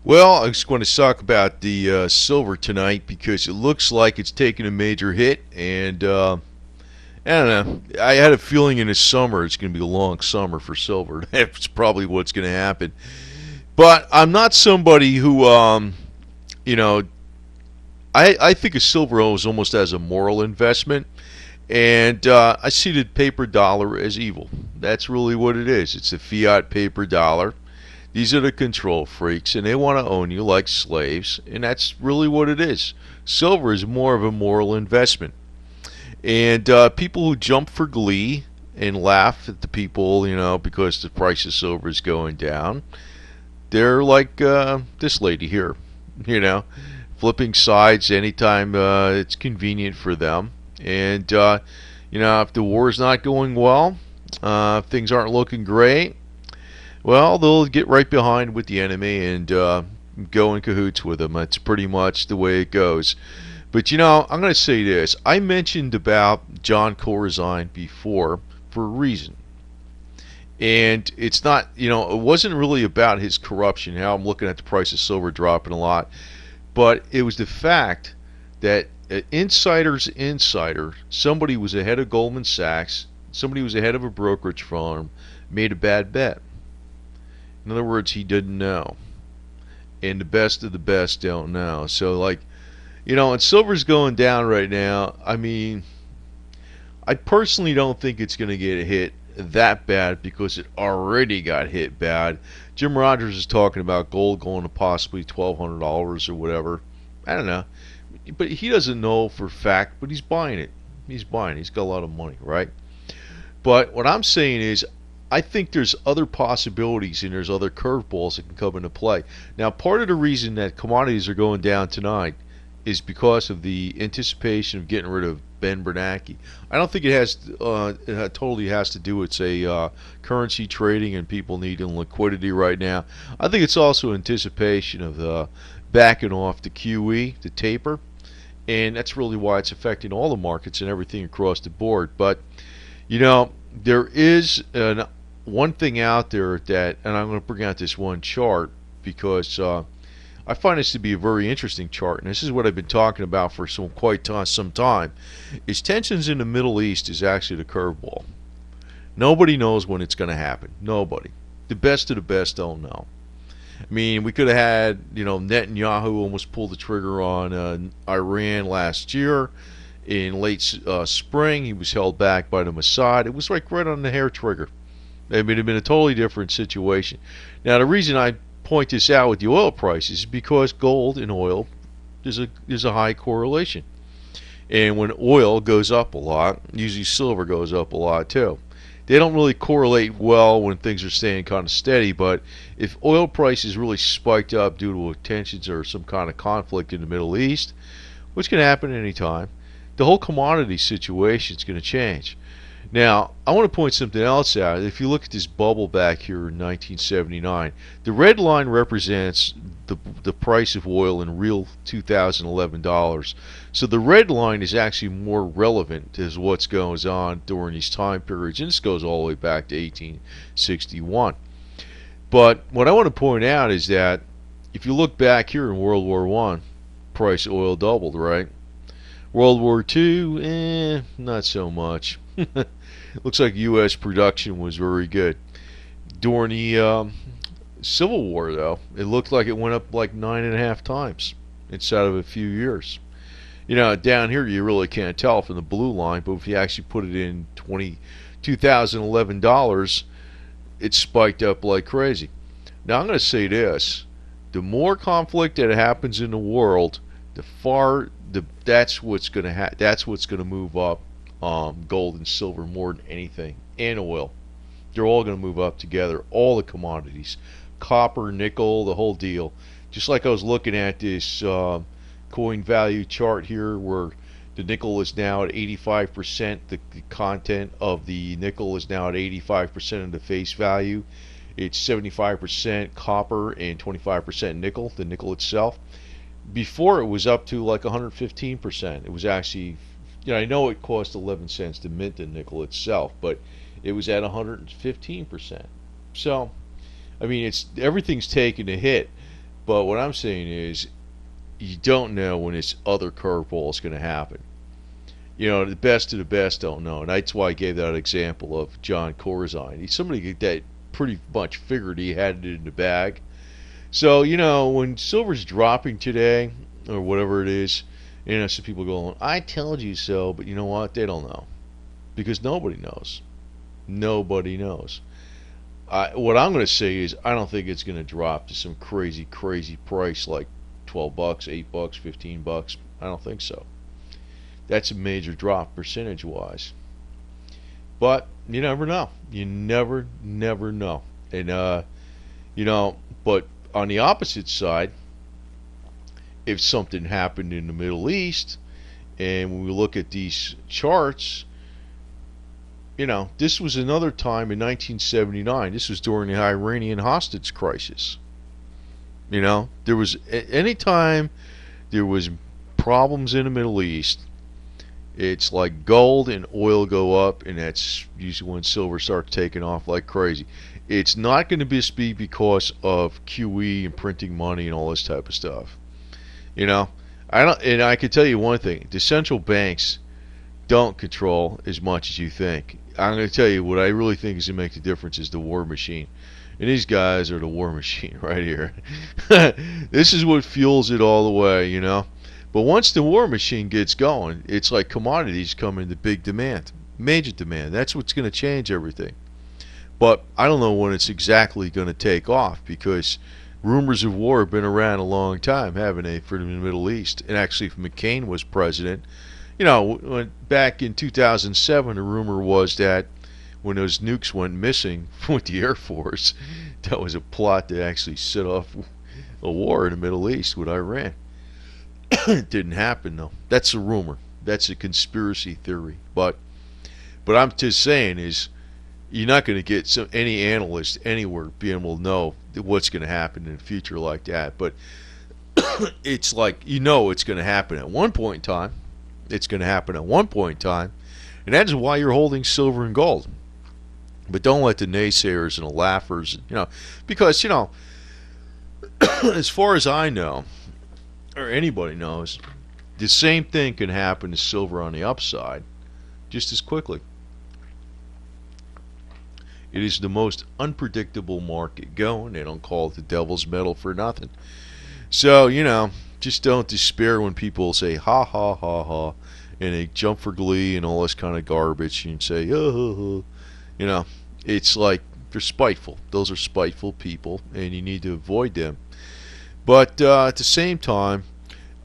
Well, I just want to talk about the silver tonight because it looks like it's taking a major hit, and I don't know. I had a feeling in the summer it's going to be a long summer for silver. That's probably what's going to happen. But I'm not somebody who, you know, I think of silver almost as a moral investment, and I see the paper dollar as evil. That's really what it is. It's a fiat paper dollar. These are the control freaks, and they want to own you like slaves, and that's really what it is. Silver is more of a moral investment. And people who jump for glee and laugh at the people, because the price of silver is going down, they're like this lady here, you know, flipping sides anytime it's convenient for them. And, if the war is not going well, things aren't looking great, well, they'll get right behind with the enemy and go in cahoots with them. That's pretty much the way it goes. But I'm going to say this. I mentioned about John Corzine before for a reason. And it's not, it wasn't really about his corruption, how I'm looking at the price of silver dropping a lot. But it was the fact that an insider's insider, somebody was ahead of Goldman Sachs, somebody was ahead of a brokerage firm, made a bad bet. In other words, he didn't know. And the best of the best don't know. So, and silver's going down right now. I mean, I personally don't think it's going to get hit that bad because it already got hit bad. Jim Rogers is talking about gold going to possibly $1,200 or whatever. I don't know. But he doesn't know for a fact, but he's buying it. He's buying it. He's got a lot of money, right? But what I'm saying is, I think there's other possibilities and there's other curveballs that can come into play. Now, part of the reason that commodities are going down tonight is because of the anticipation of getting rid of Ben Bernanke. I don't think it totally has to do with, say, currency trading and people needing liquidity right now. I think it's also anticipation of backing off the QE, the taper, and that's really why it's affecting all the markets and everything across the board. But there is one thing out there that, and I'm going to bring out this one chart because I find this to be a very interesting chart, and this is what I've been talking about for some time, is tensions in the Middle East is actually the curveball. Nobody knows when it's going to happen. Nobody. The best of the best don't know. I mean, we could have had, Netanyahu almost pulled the trigger on Iran last year. In late spring, he was held back by the Mossad. It was right on the hair trigger. It would have been a totally different situation. Now, the reason I point this out with the oil prices is because gold and oil, there's a high correlation. And when oil goes up a lot, usually silver goes up a lot too. They don't really correlate well when things are staying kind of steady, but if oil prices really spiked up due to tensions or some kind of conflict in the Middle East, which can happen at any time, the whole commodity situation is going to change. Now, I want to point something else out. If you look at this bubble back here in 1979, the red line represents the price of oil in real 2011 dollars. So the red line is actually more relevant to what goes on during these time periods, and this goes all the way back to 1861. But what I want to point out is that if you look back here in World War I, price of oil doubled, right? World War II, not so much. Looks like U.S. production was very good. During the Civil War, though, it looked like it went up like 9.5 times inside of a few years. Down here you really can't tell from the blue line, but if you actually put it in 2011 dollars, it spiked up like crazy. Now I'm going to say this: the more conflict that happens in the world, that's what's going to move up gold and silver more than anything, and oil. They're all going to move up together. All the commodities, copper, nickel, the whole deal. Just like I was looking at this coin value chart here, where the nickel is now at 85%. The content of the nickel is now at 85% of the face value. It's 75% copper and 25% nickel, the nickel itself. Before it was up to like 115%. It was actually, I know it cost 11 cents to mint the nickel itself, but it was at 115%. So, I mean, everything's taken a hit. But what I'm saying is, you don't know when this other curveball is going to happen. You know, the best of the best don't know. And that's why I gave that example of John Corzine. He's somebody that pretty much figured he had it in the bag. So, you know, when silver's dropping today, or whatever it is, you know, some people go, I told you so, but you know what? They don't know. Because nobody knows. Nobody knows. What I'm going to say is, I don't think it's going to drop to some crazy, crazy price like $12, $8, $15. I don't think so. That's a major drop percentage-wise. But you never know. You never know. And, you know, but on the opposite side, if something happened in the Middle East, and when we look at these charts, you know, this was another time in 1979. This was during the Iranian hostage crisis. You know, there was any time there was problems in the Middle East, it's like gold and oil go up, and that's usually when silver starts taking off like crazy. It's not going to be because of QE and printing money and all this type of stuff. You know, and I can tell you one thing: the central banks don't control as much as you think. I'm going to tell you what I really think is going to make the difference is the war machine. And these guys are the war machine right here. This is what fuels it all the way, you know. But once the war machine gets going, it's like commodities come into big demand, major demand. That's what's going to change everything. But I don't know when it's exactly going to take off, because rumors of war have been around a long time, haven't they, for the Middle East? And actually, if McCain was president, you know, back in 2007, the rumor was that when those nukes went missing with the Air Force, that was a plot to actually set off a war in the Middle East with Iran. It didn't happen, though. That's a rumor. That's a conspiracy theory. But I'm just saying is, you're not going to get any analyst anywhere being able to know what's going to happen in the future like that. But it's like, you know, it's going to happen at one point in time. It's going to happen at one point in time. And that's why you're holding silver and gold. But don't let the naysayers and the laughers, you know, because, you know, as far as I know, or anybody knows, the same thing can happen to silver on the upside just as quickly. It is the most unpredictable market going. They don't call it the devil's metal for nothing. So, you know, just don't despair when people say ha ha ha ha, and they jump for glee and all this kind of garbage, and say, oh, you know, it's like they're spiteful. Those are spiteful people, and you need to avoid them. But at the same time,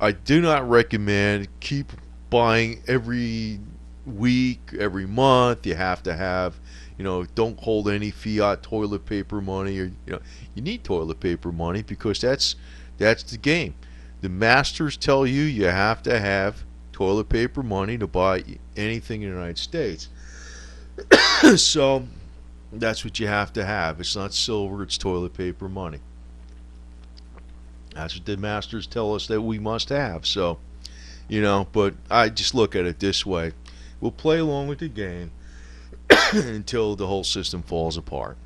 I do not recommend keep buying every week, every month. You have to have, you know, don't hold any fiat toilet paper money, or, you know, you need toilet paper money because that's the game. The masters tell you you have to have toilet paper money to buy anything in the United States. So that's what you have to have. It's not silver, it's toilet paper money. That's what the masters tell us that we must have. So, you know, but I just look at it this way. We'll play along with the game until the whole system falls apart.